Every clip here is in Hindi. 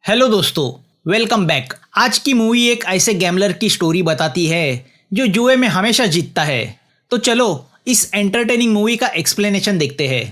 हेलो दोस्तों, वेलकम बैक। आज की मूवी एक ऐसे गैम्बलर की स्टोरी बताती है जो जुए में हमेशा जीतता है। तो चलो इस एंटरटेनिंग मूवी का एक्सप्लेनेशन देखते हैं।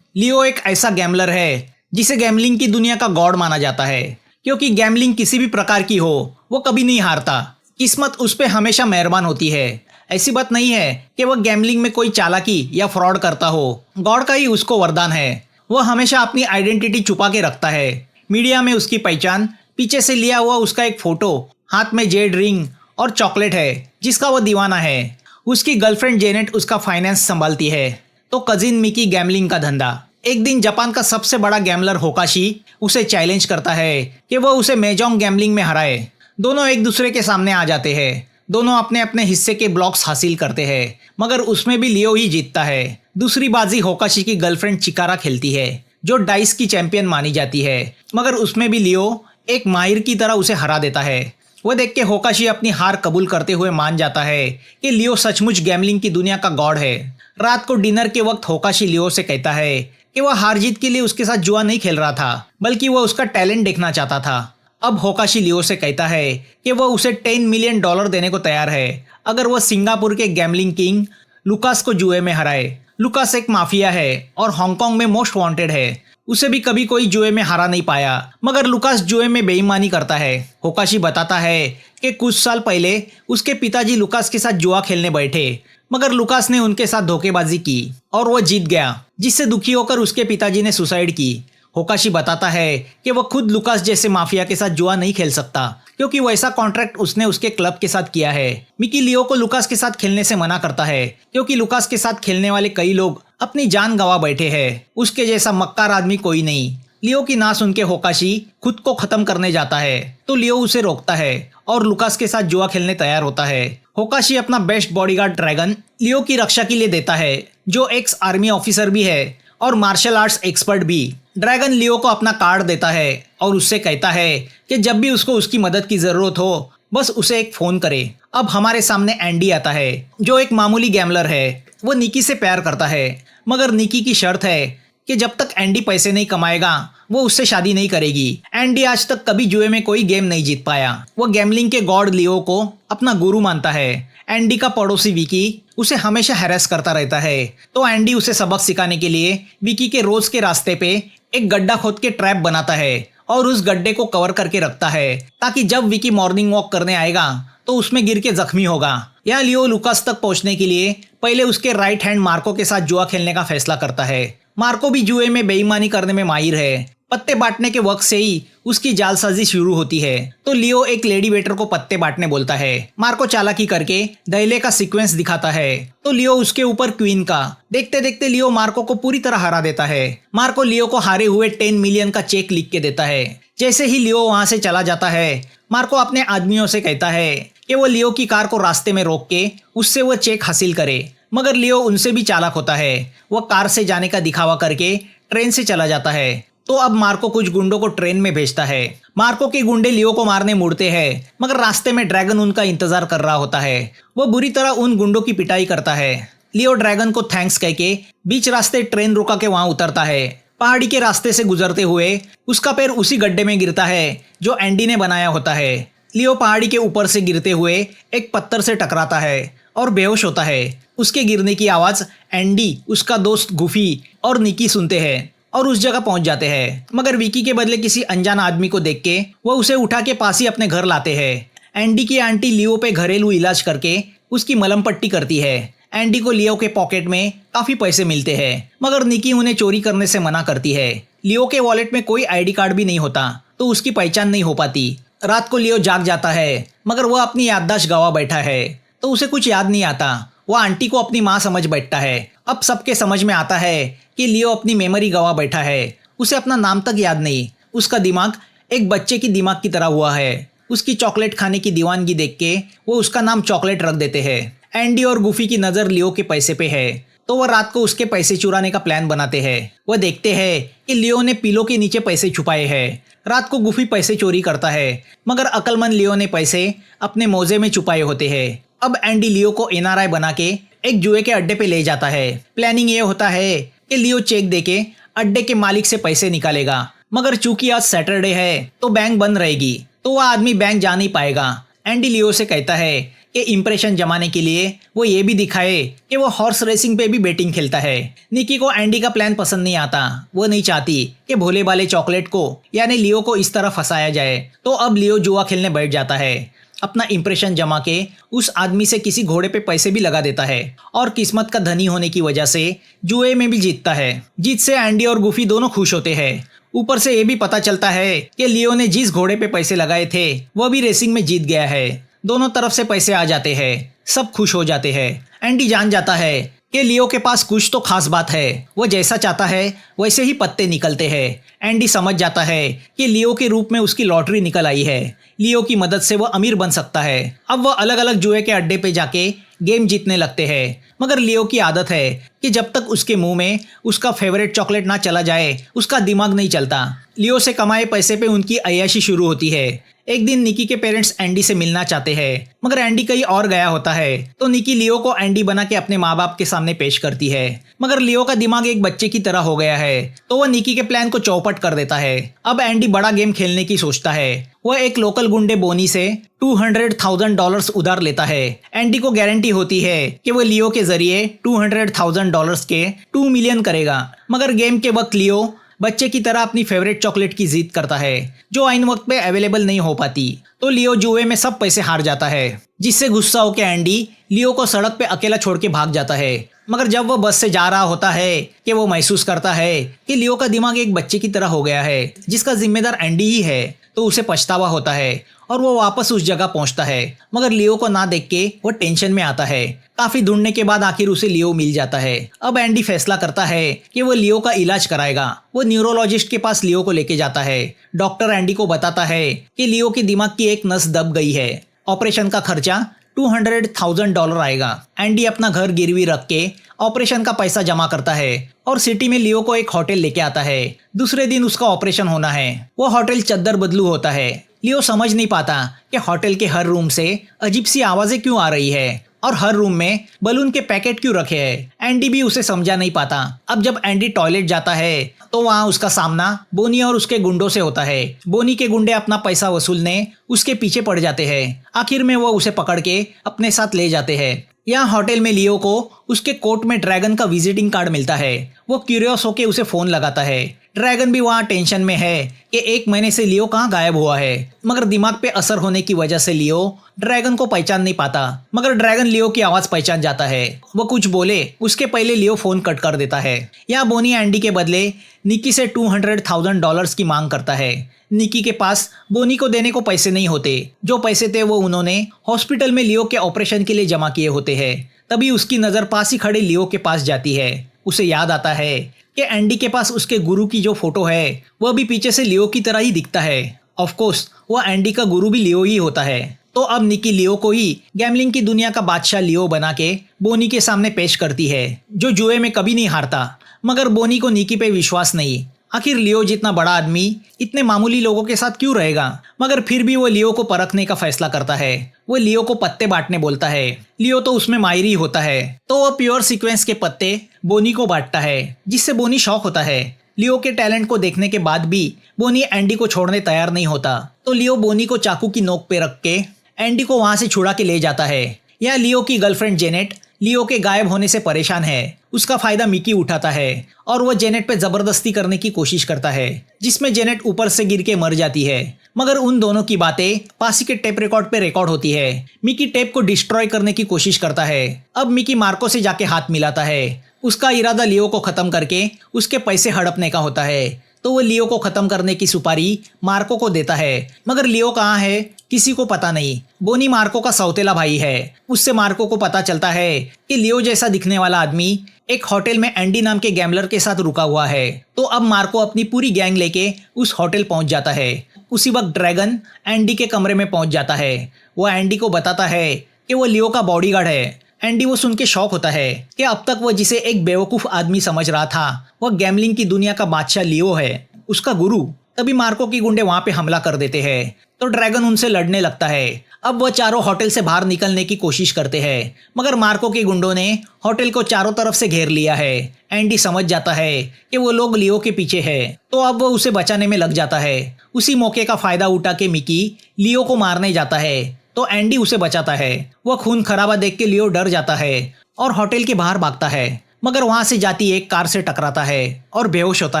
लियो एक ऐसा गैम्बलर है जिसे गैम्बलिंग की दुनिया का गॉड माना जाता है, क्योंकि गैम्बलिंग किसी भी प्रकार की हो वो कभी नहीं हारता। किस्मत उस पर हमेशा मेहरबान होती है। ऐसी बात नहीं है कि वह गैम्बलिंग में कोई चालाकी या फ्रॉड करता हो, गॉड का ही उसको वरदान है। वह हमेशा अपनी आइडेंटिटी छुपा के रखता है। मीडिया में उसकी पहचान पीछे से लिया हुआ उसका एक फोटो, हाथ में जेड रिंग और चॉकलेट है जिसका वह दीवाना है। उसकी गर्लफ्रेंड जेनेट उसका फाइनेंस संभालती है, तो कजिन मिकी गैम्बलिंग का धंधा। एक दिन जापान का सबसे बड़ा गैम्बलर होकाशी उसे चैलेंज करता है कि वह उसे मेजोंग गैम्बलिंग में हराए। दोनों एक दूसरे के सामने आ जाते हैं। दोनों अपने अपने हिस्से के ब्लॉक्स हासिल करते हैं, मगर उसमें भी लियो ही जीतता है। दूसरी बाजी होकाशी की गर्लफ्रेंड चिकारा खेलती है, जो डाइस की चैंपियन मानी जाती है, मगर उसमें भी लियो एक माहिर की तरह उसे हरा देता है। वह देख के होकाशी अपनी हार कबूल करते हुए मान जाता है कि लियो सचमुच गैम्बलिंग की दुनिया का गॉड है। रात को डिनर के वक्त होकाशी लियो से कहता है कि वह हार जीत के लिए उसके साथ जुआ नहीं खेल रहा था, बल्कि वह उसका टैलेंट देखना चाहता था। अब होकाशी लियो से कहता है कि वह उसे $10 मिलियन देने को तैयार है अगर वह सिंगापुर के गैम्बलिंग किंग लुकास को जुए में हराए। लुकास एक माफिया है और हांगकांग में मोस्ट वांटेड है। उसे भी कभी कोई जुए में हरा नहीं पाया, मगर लुकास जुए में बेईमानी करता है। होकाशी बताता है कि कुछ साल पहले उसके पिताजी लुकास के साथ जुआ खेलने बैठे, मगर लुकास ने उनके साथ धोखेबाजी की और वह जीत गया, जिससे दुखी होकर उसके पिताजी ने सुसाइड की। होकाशी बताता है कि वह खुद लुकास जैसे माफिया के साथ जुआ नहीं खेल सकता, क्योंकि वैसा कॉन्ट्रैक्ट उसने उसके क्लब के साथ किया है। मिकी लियो को लुकास के साथ खेलने से मना करता है, क्योंकि लुकास के साथ खेलने वाले कई लोग अपनी जान गंवा बैठे हैं। उसके जैसा मक्कार आदमी कोई नहीं। लियो की ना सुन के होकाशी खुद को खत्म करने जाता है, तो लियो उसे रोकता है और लुकास के साथ जुआ खेलने तैयार होता है। होकाशी अपना बेस्ट बॉडीगार्ड ड्रैगन लियो की रक्षा के लिए देता है, जो एक्स आर्मी ऑफिसर भी है और मार्शल आर्ट्स एक्सपर्ट भी। ड्रैगन लियो को अपना कार्ड देता है और उससे कहता है कि जब भी उसको उसकी मदद की जरूरत हो बस उसे एक फोन करे। अब हमारे सामने एंडी आता है, जो एक मामूली गैम्बलर है। वो निकी से प्यार करता है, मगर निकी की शर्त है कि जब तक एंडी पैसे नहीं कमाएगा वो उससे शादी नहीं करेगी। एंडी आज तक कभी जुए में कोई गेम नहीं जीत पाया। वो गैम्बलिंग के गॉड लियो को अपना गुरु मानता है। एंडी का पड़ोसी विकी उसे हमेशा हैरेस करता रहता है, तो एंडी उसे सबक सिखाने के लिए विकी के रोज के रास्ते पे एक गड्ढा खोद के ट्रैप बनाता है और उस गड्ढे को कवर करके रखता है, ताकि जब विकी मॉर्निंग वॉक करने आएगा तो उसमें गिर के जख्मी होगा। यहाँ लियो लुकास तक पहुंचने के लिए पहले उसके राइट हैंड मार्को के साथ जुआ खेलने का फैसला करता है। मार्को भी जुए में बेईमानी करने में माहिर है। पत्ते बांटने के वक्त से ही उसकी जालसाजी शुरू होती है, तो लियो एक लेडी वेटर को पत्ते बांटने बोलता है। मार्को चालाकी करके दहले का सीक्वेंस दिखाता है, तो लियो उसके ऊपर क्वीन का। देखते देखते लियो मार्को को पूरी तरह हरा देता है। मार्को लियो को हारे हुए 10 मिलियन का चेक लिख के देता है। जैसे ही लियो वहां से चला जाता है, मार्को अपने आदमियों से कहता है कि वो लियो की कार को रास्ते में रोक के उससे वो चेक हासिल करे, मगर लियो उनसे भी चालाक होता है। वह कार से जाने का दिखावा करके ट्रेन से चला जाता है, तो अब मार्को कुछ गुंडों को ट्रेन में भेजता है। मार्को के गुंडे लियो को मारने मुड़ते हैं, मगर रास्ते में ड्रैगन उनका इंतजार कर रहा होता है। वो बुरी तरह उन गुंडों की पिटाई करता है। लियो ड्रैगन को थैंक्स कह के बीच रास्ते ट्रेन रुका के वहां उतरता है। पहाड़ी के रास्ते से गुजरते हुए उसका पैर उसी गड्ढे में गिरता है जो एंडी ने बनाया होता है। लियो पहाड़ी के ऊपर से गिरते हुए एक पत्थर से टकराता है और बेहोश होता है। उसके गिरने की आवाज एंडी, उसका दोस्त गुफी और निकी सुनते हैं और उस जगह पहुंच जाते हैं, मगर विकी के बदले किसी अनजान आदमी को देख के वो उसे उठा के पास ही अपने घर लाते हैं। एंडी की आंटी लियो पे घरेलू इलाज करके उसकी मलम पट्टी करती है। एंडी को लियो के पॉकेट में काफी पैसे मिलते हैं, मगर निकी उन्हें चोरी करने से मना करती है। लियो के वॉलेट में कोई आईडी कार्ड भी नहीं होता, तो उसकी पहचान नहीं हो पाती। रात को लियो जाग जाता है, मगर वह अपनी याददाश्त गवा बैठा है, तो उसे कुछ याद नहीं आता। वह आंटी को अपनी माँ समझ बैठता है। अब सबके समझ में आता है कि लियो अपनी मेमोरी गवा बैठा है। उसे अपना नाम तक याद नहीं। उसका दिमाग एक बच्चे की दिमाग की तरह हुआ है। उसकी चॉकलेट खाने की दीवानगी देख के वो उसका नाम चॉकलेट रख देते हैं। एंडी और गुफी की नज़र लियो के पैसे पे है, तो वह रात को उसके पैसे चुराने का प्लान बनाते हैं। वह देखते हैं कि लियो ने पिलो के नीचे पैसे छुपाए हैं। रात को गुफी पैसे चोरी करता है, मगर अक्लमंद लियो ने पैसे अपने मोजे में छुपाए होते हैं। अब एंडी लियो को एनआरआई बना के एक जुए के अड्डे पे ले जाता है। प्लानिंग ये होता है कि लियो चेक देके अड्डे के मालिक से पैसे निकालेगा, मगर चूंकि आज सैटरडे है तो बैंक बंद रहेगी, तो वह आदमी बैंक जा नहीं पाएगा। एंडी लियो से कहता है कि इम्प्रेशन जमाने के लिए वो ये भी दिखाए कि वो हॉर्स रेसिंग पे भी बेटिंग खेलता है। निकी को एंडी का प्लान पसंद नहीं आता। वो नहीं चाहती कि भोले भाले चॉकलेट को यानी लियो को इस तरह फंसाया जाए, तो अब लियो जुआ खेलने बैठ जाता है। अपना इम्प्रेशन जमा के उस आदमी से किसी घोड़े पे पैसे भी लगा देता है और किस्मत का धनी होने की वजह से जुए में भी जीतता है। जीत से एंडी और गुफी दोनों खुश होते हैं। ऊपर से ये भी पता चलता है कि लियो ने जिस घोड़े पे पैसे लगाए थे वह भी रेसिंग में जीत गया है। दोनों तरफ से पैसे आ जाते हैं, सब खुश हो जाते हैं। एंडी जान जाता है कि लियो के पास कुछ तो खास बात है, वो जैसा चाहता है वैसे ही पत्ते निकलते हैं। एंडी समझ जाता है कि लियो के रूप में उसकी लॉटरी निकल आई है। लियो की मदद से वो अमीर बन सकता है। अब वह अलग अलग जुए के अड्डे पे जाके गेम जीतने लगते हैं, मगर लियो की आदत है कि जब तक उसके मुंह में उसका फेवरेट चॉकलेट ना चला जाए उसका दिमाग नहीं चलता। लियो से कमाए पैसे पे उनकी अय्याशी शुरू होती है। एक दिन निकी के पेरेंट्स एंडी से मिलना चाहते हैं, मगर एंडी कहीं और गया होता है, तो निकी लियो को एंडी बना के अपने माँ बाप के सामने पेश करती है। मगर लियो का दिमाग एक बच्चे की तरह हो गया है, तो वह निकी के प्लान को चौपट कर देता है। अब एंडी बड़ा गेम खेलने की सोचता है। वह एक लोकल गुंडे बोनी से $200,000 उधार लेता है। एंडी को गारंटी होती है कि वह लियो के जरिए $200,000 के 2 मिलियन करेगा। मगर गेम के वक्त लियो बच्चे की तरह अपनी फेवरेट चॉकलेट की जिद करता है, जो आइन वक्त पे अवेलेबल नहीं हो पाती। तो लियो जुए में सब पैसे हार जाता है, जिससे गुस्सा होकर एंडी लियो को सड़क पे अकेला छोड़ के भाग जाता है। मगर जब वो बस से जा रहा होता है कि वो महसूस करता है कि लियो का दिमाग एक बच्चे की तरह हो गया है, जिसका जिम्मेदार एंडी ही है, तो उसे पछतावा होता है और वो वापस उस जगह पहुंचता है। मगर लियो को ना देख के वो टेंशन में आता है। काफी ढूंढने के बाद आखिर उसे लियो मिल जाता है। अब एंडी फैसला करता है कि वो लियो का इलाज कराएगा। वो न्यूरोलॉजिस्ट के पास लियो को लेके जाता है। डॉक्टर एंडी को बताता है कि लियो के दिमाग की एक नस दब गई है। ऑपरेशन का खर्चा $200,000 आएगा। एंडी अपना घर गिरवी रख के ऑपरेशन का पैसा जमा करता है और सिटी में लियो को एक होटल लेके आता है। दूसरे दिन उसका ऑपरेशन होना है। वो होटल चद्दर बदलू होता है। लियो समझ नहीं पाता कि होटल के हर रूम से अजीब सी आवाजें क्यों आ रही है और हर रूम में बलून के पैकेट क्यों रखे हैं। एंडी भी उसे समझा नहीं पाता। अब जब एंडी टॉयलेट जाता है तो वहाँ उसका सामना बोनी और उसके गुंडों से होता है। बोनी के गुंडे अपना पैसा वसूलने उसके पीछे पड़ जाते हैं। आखिर में वो उसे पकड़ के अपने साथ ले जाते हैं। यहाँ होटल में लियो को उसके कोट में ड्रैगन का विजिटिंग कार्ड मिलता है। वो क्यूरियस होके उसे फोन लगाता है। ड्रैगन भी वहाँ टेंशन में है कि 1 महीने से लियो कहाँ गायब हुआ है, मगर दिमाग पे असर होने की वजह से लियो ड्रैगन को पहचान नहीं पाता। मगर ड्रैगन लियो की आवाज पहचान जाता है। वो कुछ बोले उसके पहले लियो फोन कट कर देता है। यहाँ बोनी एंडी के बदले निकी से $200,000 की मांग करता है। निकी के पास बोनी को देने को पैसे नहीं होते। जो पैसे थे वो उन्होंने हॉस्पिटल में लियो के ऑपरेशन के लिए जमा किए होते हैं। तभी उसकी नज़र पास ही खड़े लियो के पास जाती है। उसे याद आता है कि एंडी के पास उसके गुरु की जो फोटो है वह भी पीछे से लियो की तरह ही दिखता है। ऑफ कोर्स वह एंडी का गुरु भी लियो ही होता है। तो अब निकी लियो को ही गैम्बलिंग की दुनिया का बादशाह लियो बना के बोनी के सामने पेश करती है, जो जुए में कभी नहीं हारता। मगर बोनी को निकी पे विश्वास नहीं। आखिर लियो जितना बड़ा आदमी इतने मामूली लोगों के साथ क्यों रहेगा। मगर फिर भी वो लियो को परखने का फैसला करता है। वो लियो को पत्ते बांटने बोलता है। लियो तो उसमें माहिर ही होता है, तो वो प्योर सीक्वेंस के पत्ते बोनी को बांटता है, जिससे बोनी शॉक होता है। लियो के टैलेंट को देखने के बाद भी बोनी एंडी को छोड़ने तैयार नहीं होता। तो लियो बोनी को चाकू की नोक पे रख के एंडी को वहां से छुड़ा के ले जाता है। यह लियो की गर्लफ्रेंड जेनेट लियो के गायब होने से परेशान है। उसका फायदा मिकी उठाता है और वो जेनेट पे जबरदस्ती करने की कोशिश करता है, जिसमें जेनेट ऊपर से गिर के मर जाती है। मगर उन दोनों की बातें पासी के टेप रिकॉर्ड पे रिकॉर्ड होती है। मिकी टेप को डिस्ट्रॉय करने की कोशिश करता है। अब मिकी मार्को से जाके हाथ मिलाता है। उसका इरादा लियो को खत्म करके उसके पैसे हड़पने का होता है। तो वो लियो को खत्म करने की सुपारी मार्को को देता है। मगर लियो कहाँ है किसी को पता नहीं। बोनी मार्को का सौतेला भाई है। उससे मार्को को पता चलता है कि लियो जैसा दिखने वाला आदमी एक होटल में एंडी नाम के गैम्बलर के साथ रुका हुआ है। तो अब मार्को अपनी पूरी गैंग लेके उस होटल पहुंच जाता है। उसी वक्त ड्रैगन एंडी के कमरे में पहुंच जाता है। वो एंडी को बताता है कि वो लियो का बॉडीगार्ड है। एंडी वो सुन के शॉक होता है कि अब तक वो जिसे एक बेवकूफ आदमी समझ रहा था वह गैम्बलिंग की दुनिया का बादशाह लियो है, उसका गुरु। तभी मार्को की गुंडे वहां पे हमला कर देते हैं तो ड्रैगन उनसे लड़ने लगता है। अब वह चारों होटल से बाहर निकलने की कोशिश करते हैं मगर मार्को के गुंडों ने होटल को चारों तरफ से घेर लिया है। एंडी समझ जाता है कि वो लोग लियो के पीछे है तो अब वो उसे बचाने में लग जाता है। उसी मौके का फायदा उठा के मिकी लियो को मारने जाता है तो एंडी उसे बचाता है। वह खून खराबा देख के लियो डर जाता है और होटल के बाहर भागता है मगर वहां से जाती एक कार से टकराता है और बेहोश होता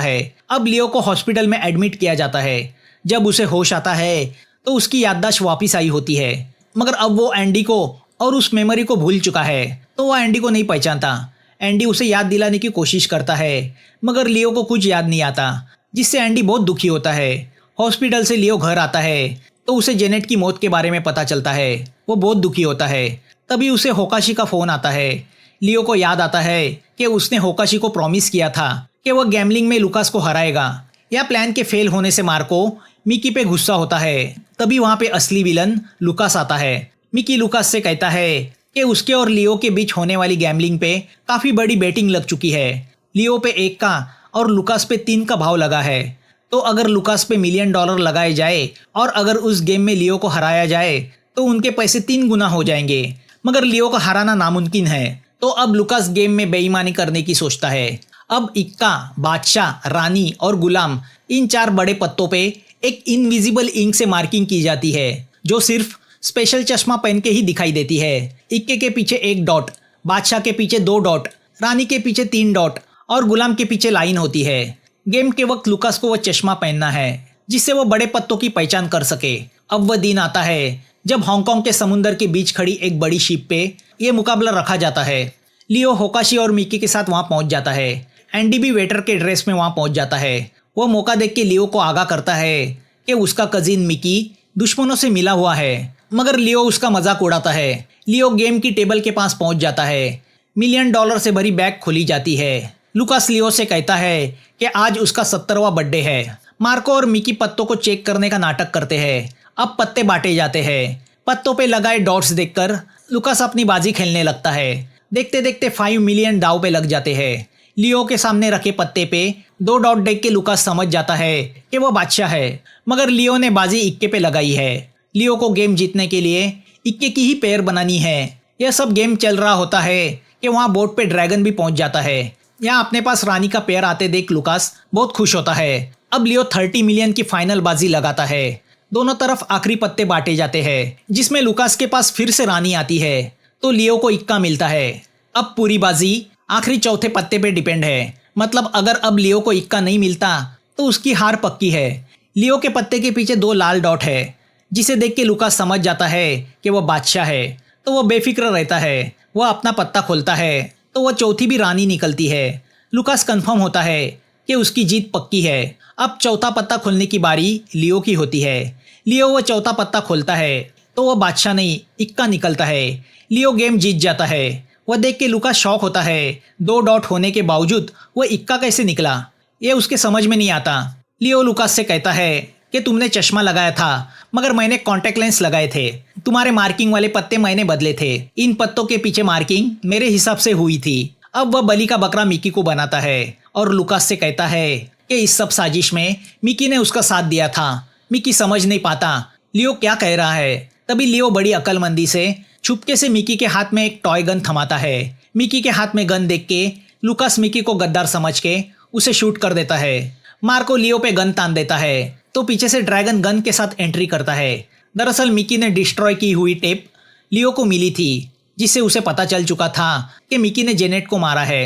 है। अब लियो को हॉस्पिटल में एडमिट किया जाता है। जब उसे होश आता है तो उसकी याददाश्त वापस आई होती है मगर अब वो एंडी को और उस मेमोरी को भूल चुका है तो वह एंडी को नहीं पहचानता। एंडी उसे याद दिलाने की कोशिश करता है मगर लियो को कुछ याद नहीं आता जिससे एंडी बहुत दुखी होता है। हॉस्पिटल से लियो घर आता है तो उसे जेनेट की मौत के बारे में पता चलता है। वो बहुत दुखी होता है। तभी उसे होकाशी का फोन आता है। लियो को याद आता है कि उसने होकाशी को प्रॉमिस किया था कि वह गैम्बलिंग में लुकास को हराएगा। यह प्लान के फेल होने से मार्को मिकी पे गुस्सा होता है। तभी वहां पे असली विलन लुकास आता है। मिकी लुकास से कहता है कि उसके और लियो के बीच होने वाली गैम्बलिंग पे काफी बड़ी बेटिंग लग चुकी है। लियो पे 1 का और लुकास पे 3 का भाव लगा है तो अगर लुकास पे $1 मिलियन लगाए जाए और अगर उस गेम में लियो को हराया जाए तो उनके पैसे 3 गुना हो जाएंगे मगर लियो को हराना नामुमकिन है। तो अब लुकास गेम में बेईमानी करने की सोचता है। अब इक्का, बादशाह, रानी और गुलाम इन 4 बड़े पत्तों पे एक इनविजिबल इंक से मार्किंग की जाती है जो सिर्फ स्पेशल चश्मा पहन के ही दिखाई देती है। इक्के के पीछे 1 डॉट, बादशाह के पीछे 2 डॉट, रानी के पीछे 3 डॉट और गुलाम के पीछे लाइन होती है। गेम के वक्त लुकास को वह चश्मा पहनना है जिससे वो बड़े पत्तों की पहचान कर सके। अब वह दिन आता है जब हांगकांग के समुंदर के बीच खड़ी एक बड़ी शिप पे यह मुकाबला रखा जाता है। लियो होकाशी और मिकी के साथ वहां पहुंच जाता है। एंडी भी वेटर के ड्रेस में वहां पहुंच जाता है। वह मौका देख के लियो को आगाह करता है कि उसका कजिन मिकी दुश्मनों से मिला हुआ है मगर लियो उसका मजाक उड़ाता है। लियो गेम की टेबल के पास पहुंच जाता है। $1 मिलियन से भरी बैग खोली जाती है। लुकास लियो से कहता है कि आज उसका 70वां बर्थडे है। मार्को और मिकी पत्तों को चेक करने का नाटक करते हैं। अब पत्ते बांटे जाते हैं। पत्तों पे लगाए डॉट्स देखकर लुकास अपनी बाजी खेलने लगता है। देखते देखते 5 मिलियन दाव पे लग जाते हैं। लियो के सामने रखे पत्ते पे 2 डॉट देख के लुकास समझ जाता है कि वह बादशाह है मगर लियो ने बाजी इक्के पे लगाई है। लियो को गेम जीतने के लिए इक्के की ही पेयर बनानी है। यह सब गेम चल रहा होता है कि वहाँ बोर्ड पे ड्रैगन भी पहुंच जाता है। यहाँ अपने पास रानी का पेयर आते देख लुकास बहुत खुश होता है। अब लियो 30 मिलियन की फाइनल बाजी लगाता है। दोनों तरफ आखिरी पत्ते बांटे जाते हैं जिसमें लुकास के पास फिर से रानी आती है तो लियो को इक्का मिलता है। अब पूरी बाजी आखिरी चौथे पत्ते पे डिपेंड है। मतलब अगर अब लियो को इक्का नहीं मिलता तो उसकी हार पक्की है। लियो के पत्ते के पीछे 2 लाल डॉट है जिसे देख के लुकास समझ जाता है कि वह बादशाह है तो वह बेफिक्र रहता है। वह अपना पत्ता खोलता है तो वह चौथी भी रानी निकलती है। लुकास कंफर्म होता है कि उसकी जीत पक्की है। अब चौथा पत्ता खोलने की बारी लियो की होती है। लियो वह चौथा पत्ता खोलता है तो वह बादशाह नहीं इक्का निकलता है। लियो गेम जीत जाता है। वह देख के लुकास शॉक होता है। 2 डॉट होने के बावजूद वह इक्का कैसे निकला ये उसके समझ में नहीं आता। लियो लुकास से कहता है कि तुमने चश्मा लगाया था मगर मैंने कॉन्टैक्ट लेंस लगाए थे। तुम्हारे मार्किंग वाले पत्ते मैंने बदले थे। इन पत्तों के पीछे मार्किंग मेरे हिसाब से हुई थी। अब वह बलि का बकरा मिकी को बनाता है और लुकास से कहता है कि इस सब साजिश में मिकी ने उसका साथ दिया था। मिकी समझ नहीं पाता लियो क्या कह रहा है। तभी लियो बड़ी अक्लमंदी से छुपके से मिकी के हाथ में एक टॉय गन थमाता है। मिकी के हाथ में गन देख के लुकास मिकी को गद्दार समझ के उसे शूट कर देता है। मार्को लियो पे गन तान देता है तो पीछे से ड्रैगन गन के साथ एंट्री करता है। दरअसल मिकी ने डिस्ट्रॉय की हुई टेप लियो को मिली थी जिससे उसे पता चल चुका था कि मिकी ने जेनेट को मारा है।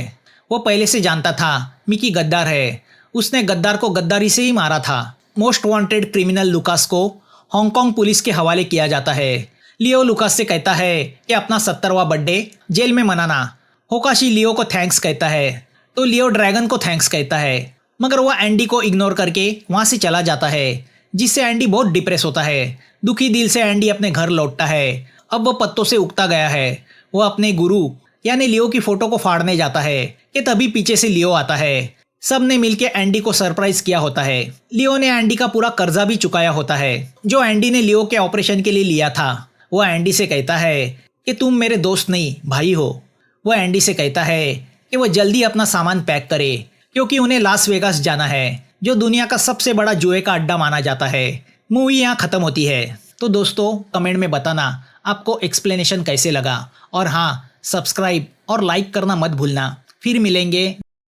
वो पहले से जानता था मिकी गद्दार है। उसने गद्दार को गद्दारी से ही मारा था। मोस्ट वांटेड क्रिमिनल लुकास को हांगकांग पुलिस के हवाले किया जाता है। लियो लुकास से कहता है कि अपना 70वां बर्थडे जेल में मनाना। होकाशी लियो को थैंक्स कहता है तो लियो ड्रैगन को थैंक्स कहता है मगर वह एंडी को इग्नोर करके वहां से चला जाता है जिससे एंडी बहुत डिप्रेस होता है। दुखी दिल से एंडी अपने घर लौटता है। अब वह पत्तों से उगता गया है। वह अपने गुरु यानी लियो की फोटो को फाड़ने जाता है कि तभी पीछे से लियो आता है। सब ने मिलकर एंडी को सरप्राइज किया होता है। लियो ने एंडी का पूरा कर्जा भी चुकाया होता है जो एंडी ने लियो के ऑपरेशन के लिए लिया था। वह एंडी से कहता है कि तुम मेरे दोस्त नहीं भाई हो। वह एंडी से कहता है कि वह जल्दी अपना सामान पैक करे क्योंकि उन्हें लास वेगास जाना है। जो दुनिया का सबसे बड़ा जुए का अड्डा माना जाता है। मूवी यहाँ खत्म होती है। तो दोस्तों कमेंट में बताना आपको एक्सप्लेनेशन कैसे लगा, और हाँ, सब्सक्राइब और लाइक करना मत भूलना। फिर मिलेंगे